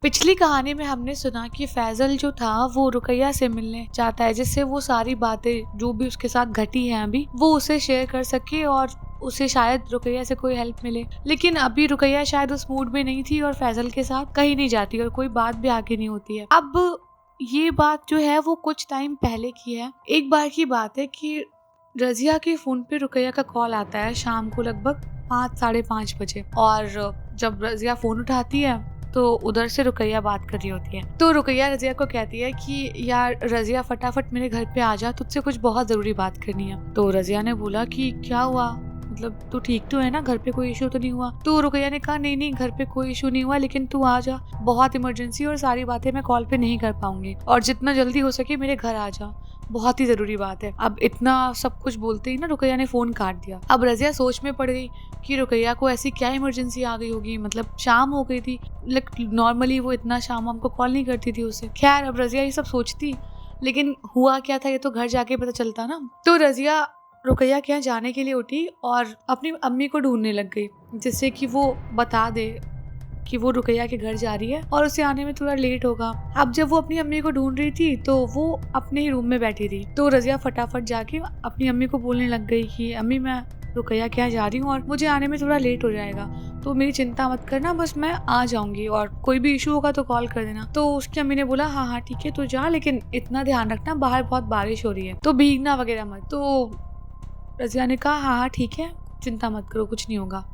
पिछली कहानी में हमने सुना कि फैजल जो था वो रुकैया से मिलने चाहता है, जिससे वो सारी बातें जो भी उसके साथ घटी हैं अभी वो उसे शेयर कर सके और उसे शायद रुकैया से कोई हेल्प मिले। लेकिन अभी रुकैया शायद उस मूड में नहीं थी और फैजल के साथ कहीं नहीं जाती और कोई बात भी आगे नहीं होती है। अब ये बात जो है वो कुछ टाइम पहले की है। एक बार की बात है कि रजिया के फोन पे रुकैया का कॉल आता है शाम को लगभग 5 साढ़े 5 बजे, और जब रजिया फोन उठाती है तो उधर से रुकैया बात कर रही होती है। तो रुकैया रजिया को कहती है कि यार रजिया फटाफट मेरे घर पे आ जा, तुझसे कुछ बहुत जरूरी बात करनी है। तो रजिया ने बोला कि क्या हुआ, मतलब तू ठीक तो है ना, घर पे कोई इशू तो नहीं हुआ। तो रुकैया ने कहा नहीं घर पे कोई इशू नहीं हुआ, लेकिन तू आ जा, बहुत इमरजेंसी और सारी बातें मैं कॉल पे नहीं कर पाऊंगी और जितना जल्दी हो सके मेरे घर आ जा, बहुत ही जरूरी बात है। अब इतना सब कुछ बोलते ही ना रुकैया ने फोन काट दिया। अब रजिया सोच में पड़ गई कि रुकैया को ऐसी क्या इमरजेंसी आ गई होगी, मतलब शाम हो गई थी, नॉर्मली वो इतना शाम हमको कॉल नहीं करती थी उसे। खैर अब रजिया ये सब सोचती, लेकिन हुआ क्या था ये तो घर जाके पता चलता ना। तो रजिया रुकैया के यहाँ जाने के लिए उठी और अपनी अम्मी को ढूंढने लग गई, जिससे कि वो बता दे कि वो रुकैया के घर जा रही है और उसे आने में थोड़ा लेट होगा। अब जब वो अपनी अम्मी को ढूंढ रही थी तो वो अपने ही रूम में बैठी थी। तो रजिया फटाफट जाके अपनी अम्मी को बोलने लग गई कि अम्मी मैं रुकैया के यहाँ जा रही हूँ और मुझे आने में थोड़ा लेट हो जाएगा, तो मेरी चिंता मत करना, बस मैं आ जाऊंगी और कोई भी इशू होगा तो कॉल कर देना। तो उसकी अम्मी ने बोला हाँ ठीक है तो जा, लेकिन इतना ध्यान रखना बाहर बहुत बारिश हो रही है तो भीगना वगैरह मत। तो रजिया ने कहा हाँ ठीक है, चिंता मत करो, कुछ नहीं होगा।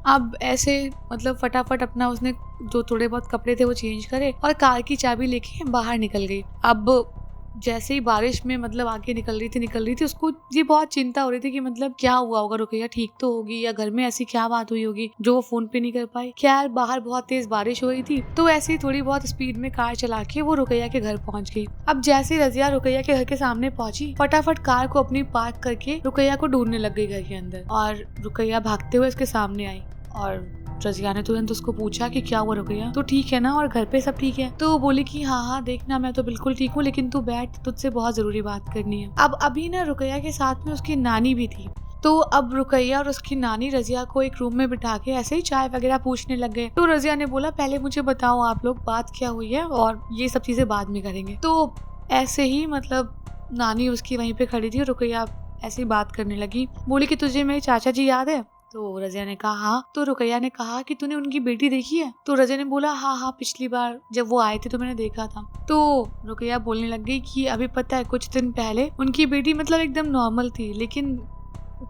अब ऐसे मतलब फटाफट अपना उसने जो थोड़े बहुत कपड़े थे वो चेंज करे और कार की चाबी लेके बाहर निकल गई। अब जैसे ही बारिश में मतलब आगे निकल रही थी उसको ये बहुत चिंता हो रही थी कि मतलब क्या हुआ होगा, रुकैया ठीक तो होगी या घर में ऐसी क्या बात हुई होगी जो वो फोन पे नहीं कर पाई। खैर बाहर बहुत तेज बारिश हो रही थी तो ऐसे ही थोड़ी बहुत स्पीड में कार चला के वो रुकैया के घर पहुंच गई। अब जैसे रजिया रुकैया के घर के सामने पहुंची, फटाफट कार को अपनी पार्क करके रुकैया को ढूंढने लग गई घर के अंदर, और रुकैया भागते हुए उसके सामने आई और रजिया ने तुरंत उसको पूछा कि क्या हुआ रुकैया, तो ठीक है ना और घर पे सब ठीक है। तो वो बोली कि हाँ देखना मैं तो बिल्कुल ठीक हूँ, लेकिन तू बैठ, तुझसे बहुत जरूरी बात करनी है। अब अभी ना रुकैया के साथ में उसकी नानी भी थी। तो अब रुकैया और उसकी नानी रजिया को एक रूम में बिठा के ऐसे ही चाय वगैरह पूछने लग गए। तो रजिया ने बोला पहले मुझे बताओ आप लोग बात क्या हुई है और ये सब चीजें बाद में करेंगे। तो ऐसे ही मतलब नानी उसकी वहीं पे खड़ी थी, रुकैया ऐसी बात करने लगी, बोली कि तुझे मेरे चाचा जी याद है। तो रजिया ने कहा हाँ। तो रुकैया ने कहा कि तूने उनकी बेटी देखी है। तो रजिया ने बोला हाँ पिछली बार जब वो आए थे तो मैंने देखा था। तो रुकैया बोलने लग गई कि अभी पता है कुछ दिन पहले उनकी बेटी मतलब एकदम नॉर्मल थी, लेकिन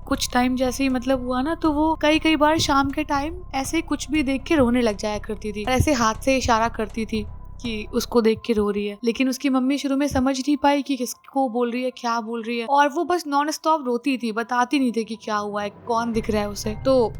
कुछ टाइम जैसे ही मतलब हुआ ना तो वो कई बार शाम के टाइम ऐसे कुछ भी देख के रोने लग जाया करती थी, ऐसे हाथ से इशारा करती थी कि उसको देख के रो रही है। लेकिन उसकी मम्मी शुरू में समझ नहीं पाई कि किसको बोल रही है, क्या बोल रही है, और वो बस नॉन स्टॉप रोती थी, बताती नहीं थी कि क्या हुआ है, कौन दिख रहा है उसे। तो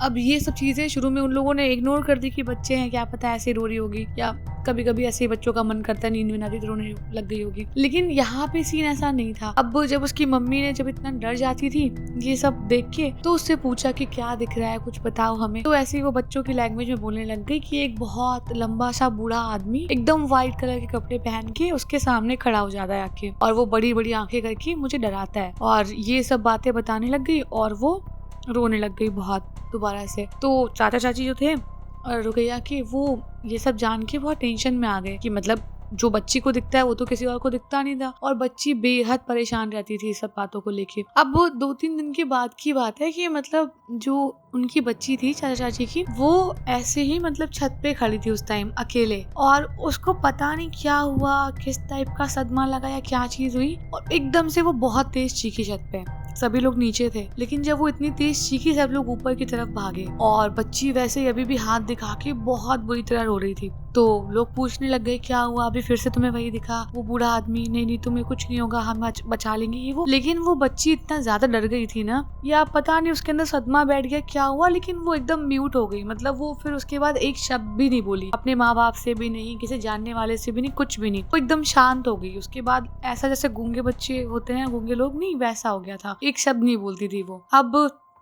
अब ये सब चीजें शुरू में उन लोगों ने इग्नोर कर दी कि बच्चे हैं, क्या पता ऐसे रो रही होगी, या कभी कभी ऐसे बच्चों का मन करता है नींद में आती तो रोने लग गई होगी। लेकिन यहाँ पे सीन ऐसा नहीं था। अब जब उसकी मम्मी ने जब इतना डर जाती थी ये सब देख के तो उससे पूछा कि क्या दिख रहा है, कुछ बताओ हमें। तो ऐसे ही वो बच्चों की लैंग्वेज में बोलने लग गई कि एक बहुत लंबा सा बूढ़ा आदमी एकदम व्हाइट कलर के कपड़े पहन के उसके सामने खड़ा हो जाता है आके, और वो बड़ी बड़ी आंखें करके मुझे डराता है, और ये सब बातें बताने लग गई और वो रोने लग गई बहुत दोबारा से। तो चाचा चाची जो थे और रुकैया के, वो ये सब जान के बहुत टेंशन में आ गए कि मतलब जो बच्ची को दिखता है वो तो किसी और को दिखता नहीं था, और बच्ची बेहद परेशान रहती थी सब बातों को लेके। अब वो 2-3 दिन के बाद की बात है कि मतलब जो उनकी बच्ची थी चाचा चाची की, वो ऐसे ही मतलब छत पे खड़ी थी उस टाइम अकेले, और उसको पता नहीं क्या हुआ, किस टाइप का सदमा लगा या क्या चीज हुई, और एकदम से वो बहुत तेज चीखी छत पे। सभी लोग नीचे थे, लेकिन जब वो इतनी तेज चीखी सब लोग ऊपर की तरफ भागे, और बच्ची वैसे ही अभी भी हाथ दिखा के बहुत बुरी तरह रो रही थी। तो लोग पूछने लग गए क्या हुआ, अभी फिर से तुम्हें वही दिखा वो बूढ़ा आदमी, नहीं तुम्हें कुछ नहीं होगा, हम बचा लेंगे ये वो। लेकिन वो बच्ची इतना ज्यादा डर गई थी ना, या पता नहीं उसके अंदर सदमा बैठ गया क्या हुआ, लेकिन वो एकदम म्यूट हो गई। मतलब वो फिर उसके बाद एक शब्द भी नहीं बोली, अपने माँ बाप से भी नहीं, किसी जानने वाले से भी नहीं, कुछ भी नहीं, वो एकदम शांत हो गई। उसके बाद ऐसा जैसे गूंगे बच्चे होते हैं, गूंगे लोग नहीं, वैसा हो गया था, एक शब्द नहीं बोलती थी वो। अब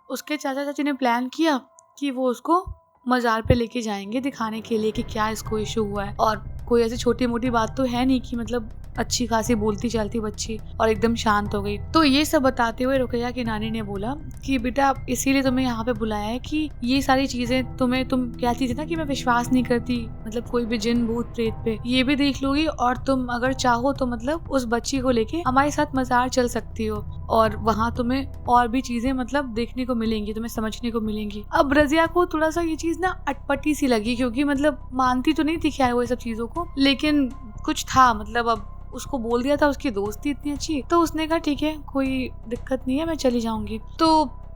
उसके चाचा चाची ने प्लान किया कि वो उसको मजार पे लेके जाएंगे दिखाने के लिए कि क्या इसको इशू हुआ है, और कोई ऐसी छोटी मोटी बात तो है नहीं कि मतलब अच्छी खासी बोलती चालती बच्ची और एकदम शांत हो गई। तो ये सब बताते हुए रुकैया की नानी ने बोला कि बेटा इसीलिए तुम्हें यहाँ पे बुलाया है कि ये सारी चीजें तुम कहती थी ना कि मैं विश्वास नहीं करती मतलब कोई भी जिन भूत प्रेत पे, ये भी देख लोगी और तुम अगर चाहो तो मतलब उस बच्ची को लेके हमारे साथ मजार चल सकती हो और वहाँ तुम्हें और भी चीजें मतलब देखने को मिलेंगी, तुम्हें समझने को मिलेंगी। अब रजिया को थोड़ा सा ये चीज ना अटपटी सी लगी क्योंकि मतलब मानती तो नहीं थी खैर वो सब चीजों को, लेकिन कुछ था मतलब अब उसको बोल दिया था, उसकी दोस्ती इतनी अच्छी, तो उसने कहा ठीक है कोई दिक्कत नहीं है मैं चली जाऊंगी। तो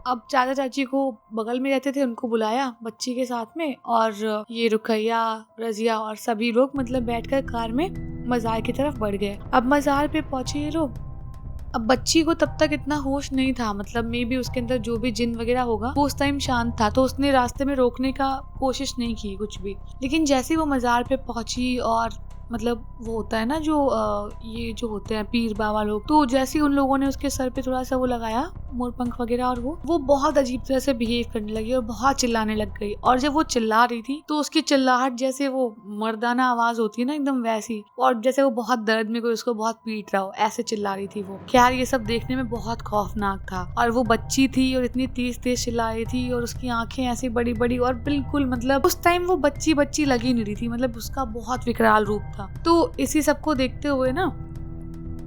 अब चाचा चाची को बगल में रहते थे उनको बुलाया बच्ची के साथ में और ये रुकैया रजिया और सभी लोग मतलब बैठकर कार में मजार की तरफ बढ़ गए। अब मजार पे पहुंचे ये लोग। अब बच्ची को तब तक इतना होश नहीं था, मतलब मे बी उसके अंदर जो भी जिन वगैरह होगा वो उस टाइम शांत था, तो उसने रास्ते में रोकने का कोशिश नहीं की कुछ भी। लेकिन जैसे ही वो मजार पे पहुंची और मतलब वो होता है ना जो ये जो होते हैं पीर बाबा लोग, तो जैसे ही उन लोगों ने उसके सर पे थोड़ा सा वो लगाया मोरपंख वगैरह और वो बहुत अजीब तरह से बिहेव करने लगी और बहुत चिल्लाने लग गई। और जब वो चिल्ला रही थी तो उसकी चिल्लाहट जैसे वो मर्दाना आवाज होती है ना एकदम वैसी, और जैसे वो बहुत दर्द में कोई उसको बहुत पीट रहा हो ऐसे चिल्ला रही थी वो। खैर ये सब देखने में बहुत खौफनाक था और वो बच्ची थी और इतनी तेज तेज चिल्ला रही थी और उसकी आंखें ऐसी बड़ी बड़ी और बिल्कुल मतलब उस टाइम वो बच्ची लगी नहीं रही थी, मतलब उसका बहुत विकराल रूप था। तो इसी सब को देखते हुए ना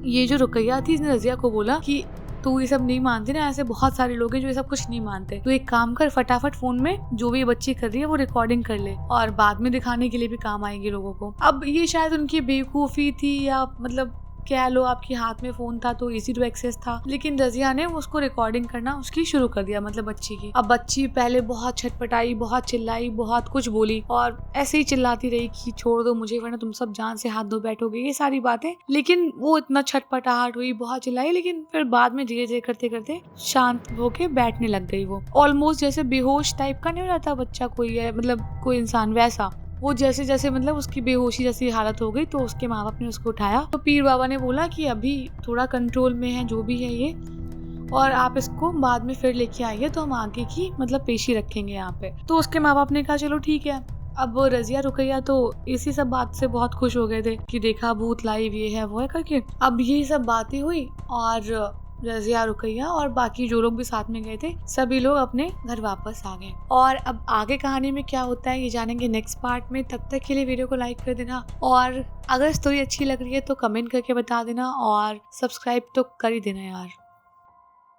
ये जो रुकैया थी इसने रजिया को बोला कि तू ये सब नहीं मानती ना, ऐसे बहुत सारे लोग हैं जो ये सब कुछ नहीं मानते, तो एक काम कर फटाफट फोन में जो भी ये बच्ची कर रही है वो रिकॉर्डिंग कर ले और बाद में दिखाने के लिए भी काम आएगी लोगों को। अब ये शायद उनकी बेवकूफी थी या मतलब कह लो आपके हाथ में फोन था तो इजी टू एक्सेस था, लेकिन रजिया ने उसको रिकॉर्डिंग करना उसकी शुरू कर दिया मतलब बच्ची की। अब बच्ची पहले बहुत छटपटाई, बहुत चिल्लाई, बहुत कुछ बोली और ऐसे ही चिल्लाती रही कि छोड़ दो मुझे वरना तुम सब जान से हाथ धो बैठोगे, ये सारी बातें। लेकिन वो इतना छटपटाहट हुई, बहुत चिल्लाई, लेकिन फिर बाद में धीरे धीरे करते करते शांत होके बैठने लग गई। वो ऑलमोस्ट जैसे बेहोश टाइप का नहीं हो जाता बच्चा कोई है मतलब कोई इंसान, वैसा वो जैसे जैसे मतलब उसकी बेहोशी जैसी हालत हो गई। तो उसके माँ बाप ने उसको उठाया तो पीर बाबा ने बोला कि अभी थोड़ा कंट्रोल में है जो भी है ये, और आप इसको बाद में फिर लेके आइए तो हम आगे की मतलब पेशी रखेंगे यहाँ पे। तो उसके माँ बाप ने कहा चलो ठीक है। अब वो रजिया रुकैया तो इसी सब बात से बहुत खुश हो गए थे कि देखा भूत लाइव ये है वो है करके। अब ये सब बातें हुई और रजिया रुकैया और बाकी जो लोग भी साथ में गए थे सभी लोग अपने घर वापस आ गए। और अब आगे कहानी में क्या होता है ये जानेंगे नेक्स्ट पार्ट में। तब तक के लिए वीडियो को लाइक कर देना और अगर स्टोरी अच्छी लग रही है तो कमेंट करके बता देना और सब्सक्राइब तो कर ही देना यार।